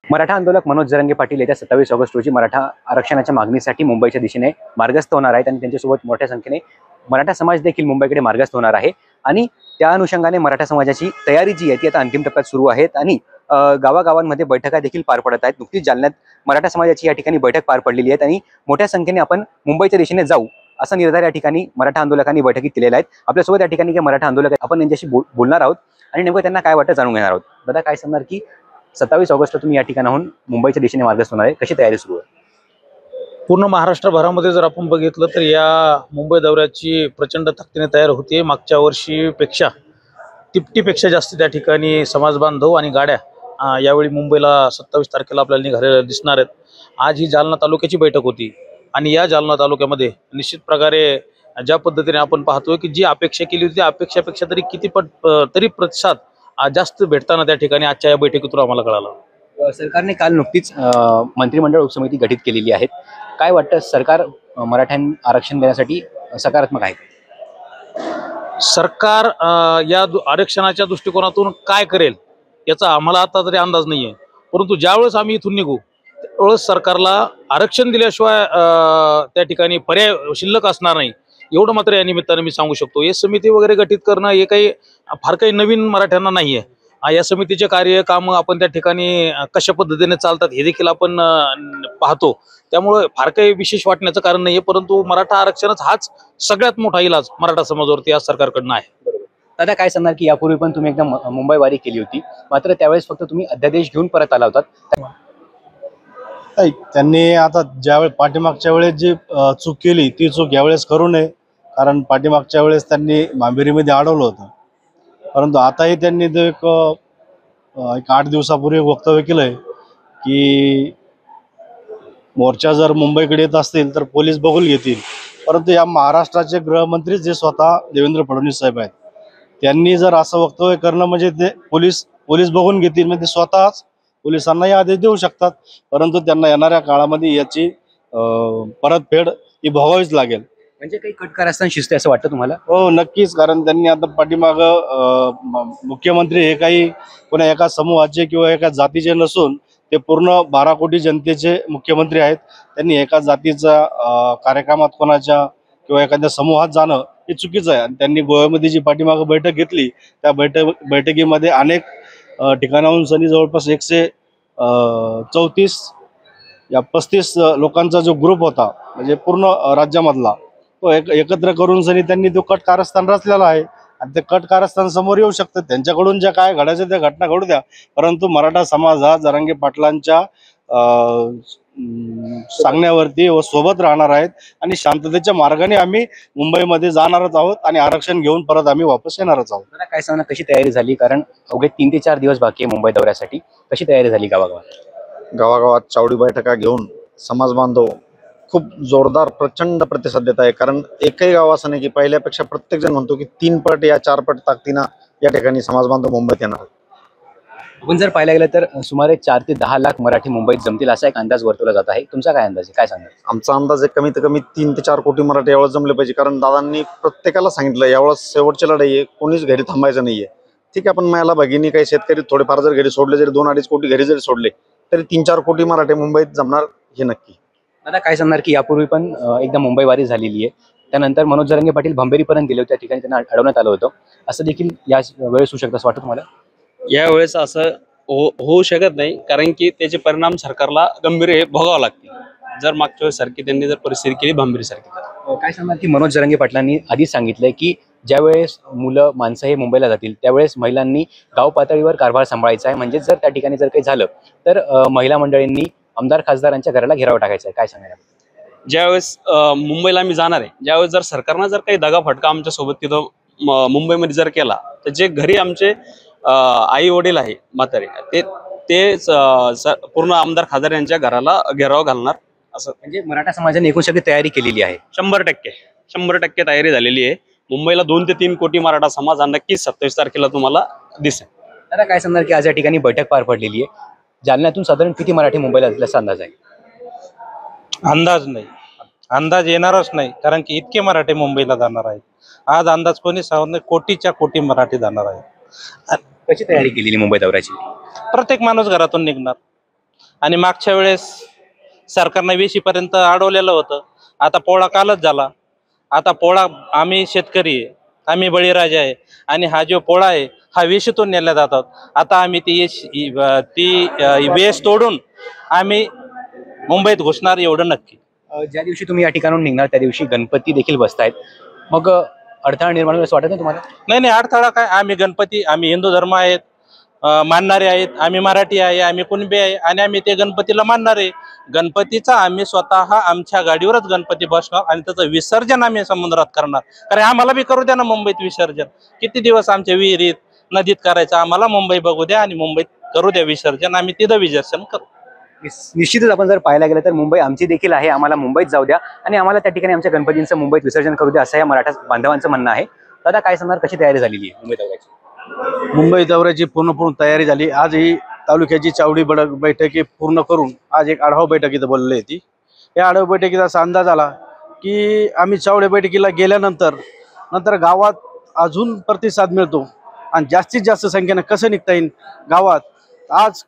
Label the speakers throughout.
Speaker 1: मराठा आंदोलक मनोज जरांगे पाटील येत्या 27 ऑगस्ट रोजी मराठा आरक्षणाच्या मागणीसाठी मुंबईच्या दिशेने मार्गस्थ होणार आहेत आणि त्यांच्यासोबत मोठ्या संख्येने मराठा समाज देखील मुंबईकडे मार्गस्थ होणार आहे आणि त्या अनुषंगाने मराठा समाजाची तयारी जी आहे ती आता अंतिम टप्प्यात सुरू आहेत आणि गावागावांमध्ये बैठका देखील पार पडत आहेत। नुकतीच जालन्यात मराठा समाजाची या ठिकाणी बैठक पार पडलेली आहे आणि मोठ्या संख्येने आपण मुंबईच्या दिशेने जाऊ असा निर्धार या ठिकाणी मराठा आंदोलकांनी बैठकीत केलेला आहे। आपल्यासोबत या ठिकाणी काही मराठा आंदोलक आपण यांच्याशी बोलणार आहोत आणि नेमकं त्यांना काय वाटतं जाणून घेणार आहोत। दादा, काय सांगणार की 27 ऑगस्टला तुम्ही या ठिकाणाहून मुंबईच्या दिशेने मार्गस्थ होणार आहे, कशी तयारी सुरू आहे?
Speaker 2: पूर्ण महाराष्ट्रभरामध्ये जर आपण बघितलं तर या मुंबई दौऱ्याची प्रचंड ताकदीने तयार होते। मागच्या वर्षीपेक्षा तिपटीपेक्षा जास्त त्या ठिकाणी समाज बांधव आणि गाड्या यावेळी मुंबईला 27 तारखेला आपल्याला निघालेल्या दिसणार आहेत। आज ही जालना तालुक्याची बैठक होती आणि या जालना तालुक्यामध्ये निश्चित प्रकारे ज्या पद्धतीने आपण पाहतोय की जी अपेक्षा केली होती त्या अपेक्षापेक्षा तरी तरी प्रतिसाद जास्त भेटताना त्या ठिकाणी आजच्या या बैठकीतून आम्हाला कळालं।
Speaker 1: सरकारने काल नुकतीच मंत्रिमंडळ उपसमिती गठीत केलेली आहे। काय वाटतं, सरकार मराठ्यांना आरक्षण देण्यासाठी सकारात्मक आहे?
Speaker 2: सरकार या आरक्षणाच्या दृष्टिकोनातून काय करेल याचा आम्हाला आता तरी अंदाज नाहीये, परंतु ज्यावेळेस आम्ही इथून निघू त्यावेळेस सरकारला आरक्षण दिल्याशिवाय त्या ठिकाणी पर्याय शिल्लक असणार नाही एवढं मात्र या निमित्ताने मी सांगू शकतो। हे समिती वगैरे गठीत करणं हे काही फार काही नवीन मराठ्यांना नाहीये। या समितीचे कार्य काम आपण त्या ठिकाणी कशा पद्धतीने चालतात हे देखील आपण पाहतो, त्यामुळे फार काही विशेष वाटण्याचं कारण नाहीये, परंतु मराठा आरक्षणच हाच सगळ्यात मोठा इलाज मराठा समाजावरती आज सरकारकडनं आहे।
Speaker 1: दादा, काय सांगणार की यापूर्वी पण तुम्ही एकदा मुंबई वारी केली होती, मात्र त्यावेळेस फक्त तुम्ही अध्यादेश घेऊन परत आला होता।
Speaker 3: त्यांनी आता ज्यावेळेस पाठीमागच्या वेळेस जी चूक केली ती चूक यावेळेस करू नये, कारण पाठीमागच्या वेळेस त्यांनी मांभेरीमध्ये अडवलं होतं, परंतु आताही त्यांनी जो एक 8 दिवसापूर्वी वक्तव्य केलंय की मोर्चा जर मुंबईकडे येत असतील तर पोलीस बघून घेतील, परंतु या महाराष्ट्राचे गृहमंत्री जे स्वतः देवेंद्र फडणवीस साहेब आहेत त्यांनी जर असं वक्तव्य करणं म्हणजे ते पोलीस बघून घेतील, म्हणजे ते स्वतःच पोलिसांनाही आदेश देऊ शकतात, परंतु त्यांना येणाऱ्या काळामध्ये याची परतफेड ही भोगावीच लागेल।
Speaker 1: म्हणजे काही कटकारस्थान शिस्त असं वाटतं तुम्हाला?
Speaker 3: हो, नक्कीच, कारण त्यांनी आता पाठीमाग मुख्यमंत्री हे काही कोणा एका समूहाचे किंवा एका जातीचे नसून ते पूर्ण 12 कोटी जनतेचे मुख्यमंत्री आहेत। त्यांनी एका जातीचा कार्यक्रमात कोणाच्या किंवा एखाद्या समूहात जाणं हे चुकीचं आहे आणि त्यांनी गोव्यामध्ये जी पाठीमाग बैठक घेतली त्या बैठकीमध्ये अनेक ठिकाणाहून जवळपास 134 या 35 लोकांचा जो ग्रुप होता म्हणजे पूर्ण राज्यामधला तो एकत्र करून त्यांनी तो कट कारस्थान रचलेला आहे आणि ते कट कारस्थान समोर येऊ शकतं। त्यांच्याकडून ज्या काय घडायच्या त्या घटना घडू द्या, परंतु मराठा समाज हा जरांगे पाटलांच्या सांगण्यावरती व सोबत राहणार आहेत आणि शांततेच्या मार्गाने आम्ही मुंबईमध्ये जाणारच आहोत आणि आरक्षण घेऊन परत आम्ही वापस येणारच आहोत।
Speaker 1: मला काय सांगणार, कशी तयारी झाली? कारण अवघे 3 ते 4 दिवस बाकी आहे मुंबई दौऱ्यासाठी, कशी तयारी झाली
Speaker 4: गावागावात चावडी बैठका घेऊन समाज बांधव खूप जोरदार प्रचंड प्रतिसाद देत आहे, कारण एकही गाव असं नाही की पहिल्यापेक्षा प्रत्येक जण म्हणतो की 3 पट या 4 पट ताकदीनं या ठिकाणी समाज बांधव मुंबईत येणार।
Speaker 1: आपण जर पाहायला गेलं तर सुमारे 4 ते 10 लाख मराठी मुंबईत जमतील असा एक अंदाज वर्तवला जात आहे। तुमचा काय अंदाज आहे, काय सांगणार?
Speaker 4: आमचा अंदाज आहे कमीत कमी 3 ते 4 कोटी मराठी यावेळेस जमले पाहिजे, कारण दादांनी प्रत्येकाला सांगितलं यावेळेस शेवटची लढाई आहे, कोणीच घरी थांबायचं नाहीये। ठीक आहे, आपण महिला भगिनी काही शेतकरी थोडेफार जर घरी सोडले, जरी 2-2.5 कोटी घरी जरी सोडले तरी 3-4 कोटी मराठी मुंबईत जमणार हे नक्की।
Speaker 1: दादा, काय सांगणार की यापूर्वी पण एकदा मुंबई वारी झालेली आहे, त्यानंतर मनोज जरांगे पाटील भंबेरीपर्यंत गेले होते, त्या ठिकाणी त्यांना अडवण्यात आलं होतं, असं देखील या वेळेस होऊ शकतं असं वाटतं तुम्हाला?
Speaker 5: यावेळेस असं होऊ शकत नाही, कारण की त्याचे परिणाम सरकारला गंभीर भोगावं लागतील जर मागच्या वेळेस सारखी त्यांनी जर परिस्थिती केली भंबेरी सारखी।
Speaker 1: काय सांगणार की मनोज जरांगे पाटलांनी आधीच सांगितलंय की ज्यावेळेस मुलं माणसं हे मुंबईला जातील त्यावेळेस महिलांनी गाव पातळीवर कारभार सांभाळायचा आहे, म्हणजे जर त्या ठिकाणी जर काही झालं तर महिला मंडळींनी आमदार खासदारांच्या घराला घेराव टाकायचा आहे। काय सांगणार?
Speaker 5: ज्यावेळेस मुंबईला आम्ही जाणार आहे, ज्यावेळेस जर सरकारनं जर काही दगाफटका आमच्या सोबत तिथं मुंबईमध्ये जर केला तर जे घरी आमचे आई वडील आहे म्हातारे ते पूर्ण आमदार खासदार यांच्या घराला घेराव घालणार। असं
Speaker 1: म्हणजे मराठा समाजाने एकूण सगळी तयारी केलेली आहे?
Speaker 5: 100% तयारी झालेली आहे। मुंबईला 2 ते 3 कोटी मराठा समाज हा नक्कीच 27 तारखेला तुम्हाला दिसेल।
Speaker 1: दादा, काय सांगणार की आज या ठिकाणी बैठक पार पडलेली आहे, जालन्यातून साधारण किती मराठी मुंबईला जातील असा अंदाज आहे?
Speaker 2: अंदाज नाही, अंदाज येणारच नाही, कारण की इतके मराठी मुंबईला जाणार आहेत। आज अंदाज कोणी सांगत नाही, कोटीच्या कोटी मराठी जाणार आहेत।
Speaker 1: कशी तयारी केलेली मुंबई दौऱ्याची?
Speaker 2: प्रत्येक माणूस घरातून निघणार,
Speaker 6: आणि मागच्या वेळेस सरकारनं 20 पर्यंत अडवलेलं होतं. आता पोळा कालच झाला. आता पोळा आम्ही शेतकरी आहे, आम्ही बळीराजा आहे आणि हा जो पोळा आहे हा वेशीतून नेला जातात. आता आम्ही ती वेश तोडून आम्ही मुंबईत घुसणार एवढं नक्की.
Speaker 1: ज्या दिवशी तुम्ही या ठिकाणून निघणार त्या दिवशी गणपती देखील बसतायत, मग अडथळा निर्माण होईल असं वाटत नाही तुम्हाला?
Speaker 6: नाही, अडथळा काय, आम्ही गणपती, आम्ही हिंदू धर्म आहेत मानणारे आहेत, आम्ही मराठी आहे, आम्ही कुणबी आहे आणि आम्ही ते गणपतीला मानणारे. गणपतीचा आम्ही स्वतः आमच्या गाडीवरच गणपती बसणार आणि त्याचं विसर्जन आम्ही समुद्रात करणार. कारण आम्हाला बी करू द्या ना मुंबईत विसर्जन. किती दिवस आमच्या विहिरीत नदीत करायचं, आम्हाला मुंबई बघू द्या आणि मुंबईत करू द्या विसर्जन, आम्ही तिथं विसर्जन करू.
Speaker 1: निश्चितच आपण जर पाहायला गेलं तर मुंबई आमची देखील आहे, आम्हाला मुंबईत जाऊ द्या आणि आम्हाला त्या ठिकाणी आमच्या गणपतींचं मुंबईत विसर्जन करू द्या, असं या मराठा बांधवांचं म्हणणं आहे. दादा काय सांगणार, कशी तयारी झालेली आहे मुंबई दौऱ्याची?
Speaker 3: मुंबई दौऱ्याची पूर्ण तयारी झाली. आज ही तालुक्याची चावडी बैठकी पूर्ण करून आज एक आढावा बैठक इथं बोलली होती. या आढावा बैठकीचा असा अंदाज आला की आम्ही चावडी बैठकीला गेल्यानंतर गावात अजून प्रतिसाद मिळतो आणि जास्तीत जास्त संख्येनं कसं निघता येईल गावात.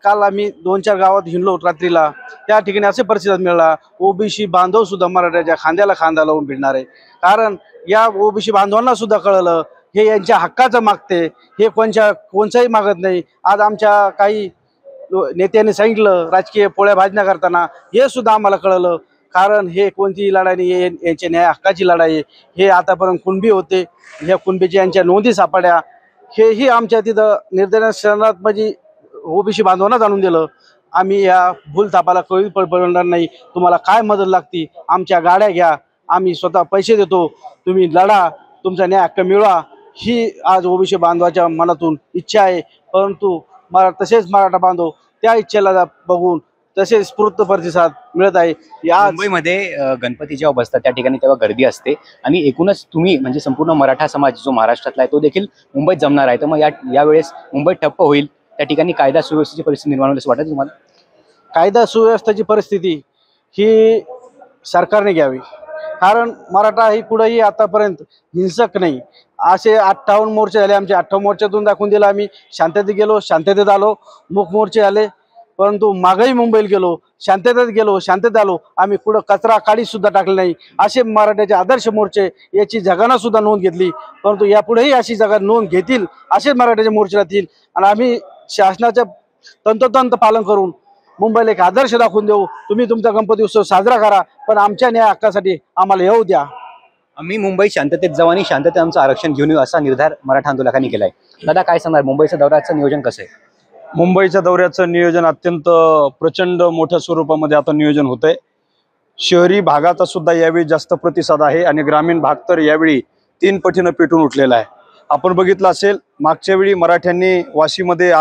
Speaker 3: काल आम्ही 2-4 गावात हिंडलो रात्रीला, त्या ठिकाणी असे प्रतिसाद मिळाला ओबीसी बांधव सुद्धा मराठ्याच्या खांद्याला खांदा लावून भिडणार आहे. कारण या ओबीसी बांधवांना सुद्धा कळलं हे यांच्या हक्काचं मागते, हे कोणचाही मागत नाही. आज आमच्या काही नेत्यांनी सांगितलं राजकीय पोळ्या भाजण्या करताना, हे सुद्धा आम्हाला कळलं. कारण हे कोणतीही लढाई नाही, यांच्या न्याय हक्काची लढाई आहे. हे आतापर्यंत कुणबी होते, ह्या कुणबीची यांच्या नोंदी सापड्या, हेही आमच्या तिथं निर्दयनात म्हणजे ओबीसी बांधवांना जाणून दिलं. आम्ही या भूलथापाला कळी पडणार नाही. तुम्हाला काय मदत लागती, आमच्या गाड्या घ्या, आम्ही स्वतः पैसे देतो, तुम्ही लढा, तुमचा न्याय हक्क मिळवा, ही आज ओबीसी बांधवाच्या मनातून इच्छा आहे. परंतु तसेच मराठा बांधव त्या इच्छेला बघून तसे स्फूर्त प्रतिसाद मिळत आहे. या
Speaker 1: मुंबईमध्ये गणपती जेव्हा बसतात त्या ठिकाणी तेव्हा गर्दी असते आणि एकूणच तुम्ही म्हणजे संपूर्ण मराठा समाज जो महाराष्ट्रातला आहे तो देखील मुंबईत जमणार आहे. तर मग यावेळेस मुंबई ठप्प होईल, त्या ठिकाणी कायदा सुव्यवस्थेची परिस्थिती निर्माण होईल असं वाटतं तुम्हाला?
Speaker 3: कायदा सुव्यवस्थेची परिस्थिती ही सरकारने घ्यावी. कारण मराठा ही कुठेही आतापर्यंत हिंसक नाही. असे 58 मोर्चे झाले आमचे. 58 मोर्चातून दाखवून दिलं आम्ही शांततेत गेलो, शांततेत आलो. मूक मोर्चे आले, परंतु मागही मुंबईला गेलो, शांततेत गेलो, शांततेत आलो. आम्ही कुठं कचरा काडी सुद्धा टाकले नाही. असे मराठ्याचे आदर्श मोर्चे, याची जगानं सुद्धा नोंद घेतली. परंतु यापुढेही अशी जगा नोंद घेतील, असे मराठ्याचे मोर्चे राहतील आणि आम्ही शासनाच्या तंतोतंत पालन करून मुंबईला एक आदर्श दाखवून देऊ. तुम्ही तुमचा गणपती उत्सव साजरा करा, पण आमच्या न्याय हक्कासाठी आम्हाला येऊ द्या.
Speaker 1: आम्ही मुंबई शांततेत जाऊ आणि शांततेत आमचं आरक्षण घेऊन येऊ असा निर्धार मराठा आंदोलकांनी केलाय. दादा काय सांगणार, मुंबईच्या दौऱ्याचं नियोजन कसं आहे?
Speaker 7: मुंबईच्या दौऱ्याचं नियोजन अत्यंत प्रचंड मोठ्या स्वरूपामध्ये आता नियोजन होत आहे. शहरी भागाचा सुद्धा यावेळी जास्त प्रतिसाद आहे आणि ग्रामीण भाग तर यावेळी 3 पटीनं पेटून उठलेला आहे. आपण बघितलं असेल मागच्या वेळी मराठ्यांनी वाशीमध्ये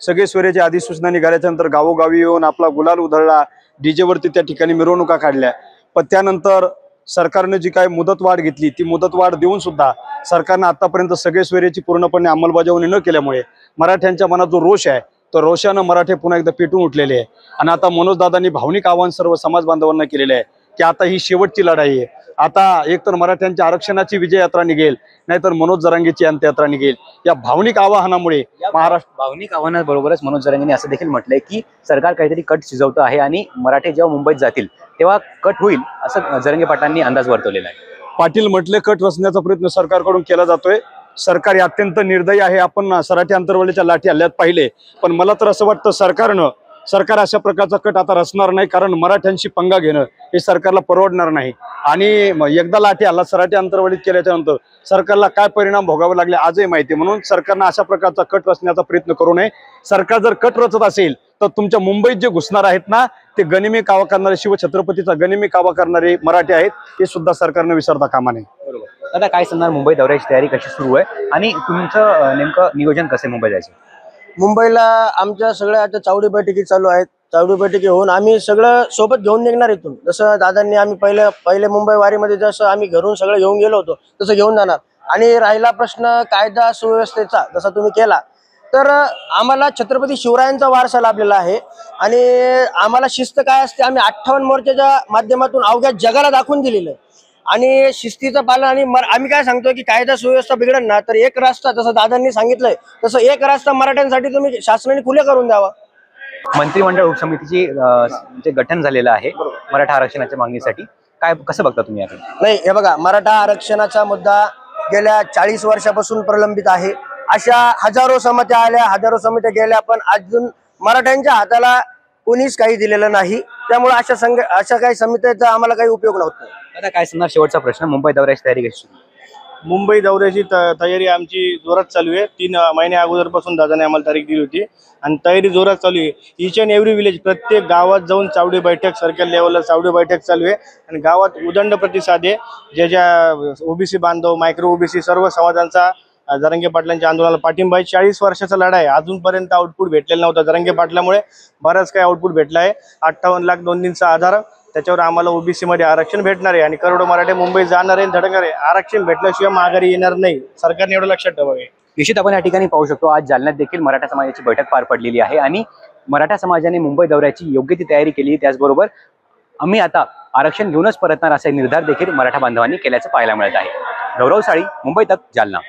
Speaker 7: सगळे स्वराज्य अधिसूचना निघाल्याच्यानंतर गावोगावी येऊन आपला गुलाल उधळला, डीजेवरती त्या ठिकाणी मिरवणुका काढल्या. पण त्यानंतर सरकारने जी काय मुदतवाढ घेतली ती मुदतवाढ देऊन सुद्धा सरकारनं आतापर्यंत सगळे स्वराज्याची पूर्णपणे अंमलबजावणी न केल्यामुळे मराठ्यांच्या मनात जो रोष आहे तो रोषानं मराठे पुन्हा एकदा पेटून उठलेले आहे. आणि आता मनोजदादांनी भावनिक आवाहन सर्व समाज बांधवांना केलेले आहे की आता ही शेवटची लढाई आहे. आता एकतर मराठ्यांच्या आरक्षणाची विजय यात्रा निघेल, नाहीतर मनोज जरांगेची अंत्ययात्रा निघेल. या भावनिक आवाहनामुळे
Speaker 1: भावनिक आव्हानाबरोबरच मनोज जरांगेंनी असं देखील म्हटलंय की सरकार काहीतरी कट शिजवतं आहे आणि मराठे जेव्हा मुंबईत जातील तेव्हा कट होईल असं जरांगे पाटलांनी अंदाज वर्तवलेला आहे.
Speaker 7: पाटील म्हटले कट रचण्याचा प्रयत्न सरकारकडून केला जातोय. सरकार अत्यंत निर्दयी आहे. आपण सराठी अंतरवलीच्या लाठी हल्ल्यात पाहिले, पण मला तर असं वाटतं सरकार अशा प्रकारचा कट आता रचणार नाही. कारण मराठ्यांशी पंगा घेणं हे सरकारला परवडणार नाही. आणि एकदा लाठी हल्ला सराठी अंतरवलीत केल्याच्या नंतर सरकारला काय परिणाम भोगावे लागले आजही माहिती. म्हणून सरकारनं अशा प्रकारचा कट रचण्याचा प्रयत्न करू नये. सरकार जर कट रचत असेल तर तुमच्या मुंबईत जे घुसणार आहेत ना ते गनिमी कावा करणारे, शिवछत्रपतीचा गनिमी कावा करणारे मराठी आहेत, हे सुद्धा सरकारनं विसरता कामा नये.
Speaker 1: बरोबर. आता काय सांगणार, मुंबई दौऱ्याची तयारी कशी सुरू आहे आणि तुमचं नेमकं नियोजन कसं आहे मुंबई जायचं?
Speaker 8: मुंबईला आमच्या सगळ्या आता चावडी बैठकी चालू आहेत. चावडी बैठकी होऊन आम्ही सगळं सोबत घेऊन निघणार इथून. जसं दादांनी आम्ही पहिले मुंबई वारीमध्ये जसं आम्ही घरून सगळं घेऊन गेलो होतो तसं घेऊन जाणार. आणि राहिला प्रश्न कायदा सुव्यवस्थेचा, जसा तुम्ही केला, तर आम्हाला छत्रपती शिवरायांचा वारसा लाभलेला आहे आणि आम्हाला शिस्त काय असते आम्ही 58 मोर्चाच्या माध्यमातून अवघ्या जगाला दाखवून दिलेलं आहे. आणि शिस्तीचं पालन आणि आम्ही काय सांगतोय की कायदा सुव्यवस्था बिघडन ना तर एक रस्ता, जसं दादांनी सांगितलंय तसं एक रस्ता मराठ्यांसाठी तुम्ही शासनाने खुले करून द्यावा.
Speaker 1: मंत्रिमंडळ उपसमितीची जे गठन झालेलं आहे मराठा आरक्षणाच्या मागणीसाठी, काय कसं बघता तुम्ही याकडे?
Speaker 8: नाही, हे बघा, मराठा आरक्षणाचा मुद्दा गेल्या 40 वर्षापासून प्रलंबित आहे. अशा हजारो समित्या आल्या, हजारो समित्या गेल्या, पण अजून मराठ्यांच्या हाताला कोणीच काही दिलेलं नाही. त्यामुळे अशा काही समित्याचा आम्हाला काही उपयोग नव्हता.
Speaker 1: आता काय सांगणार, शेवटचा प्रश्न, मुंबई दौऱ्याची तयारी कशी सुरू?
Speaker 3: मुंबई दौऱ्याची तयारी आमची जोरात चालू आहे. 3 महिन्या अगोदरपासून दादाने आम्हाला तारीख दिली होती आणि तयारी जोरात चालू आहे. ईच अँड एव्हरी विलेज, प्रत्येक गावात जाऊन चावडी बैठक, सर्कल लेवलला चावडी बैठक चालू आहे आणि गावात उदंड प्रतिसाद आहे. ज्या ओबीसी बांधव, मायक्रो ओबीसी सर्व समाजांचा जरांगे पाटलांच्या आंदोलनाला पाठिंबा आहे. 40 वर्षाचा लढा आहे, अजूनपर्यंत आउटपुट भेटलेला नव्हता. जरांगे पाटलामुळे बराच काही आउटपुट भेटला आहे. 58 लाख नोंदींचा आधार, त्याच्यावर आम्हाला ओबीसी मध्ये आरक्षण भेटणार आहे आणि करोडो मराठे मुंबई जाणार आहे, धडकणार आहे. आरक्षण भेटल्याशिवाय माघारी येणार नाही, सरकारने एवढं लक्षात ठेवावे.
Speaker 1: निश्चित आपण या ठिकाणी पाहू शकतो, आज जालन्यात देखील मराठा समाजाची बैठक पार पडलेली आहे आणि मराठा समाजाने मुंबई दौऱ्याची योग्य ती तयारी केली. त्याचबरोबर आम्ही आता आरक्षण घेऊनच परतणार असा निर्धार देखील मराठा बांधवांनी केल्याचं पाहायला मिळत आहे. गौरव साळी, मुंबई तक, जालना.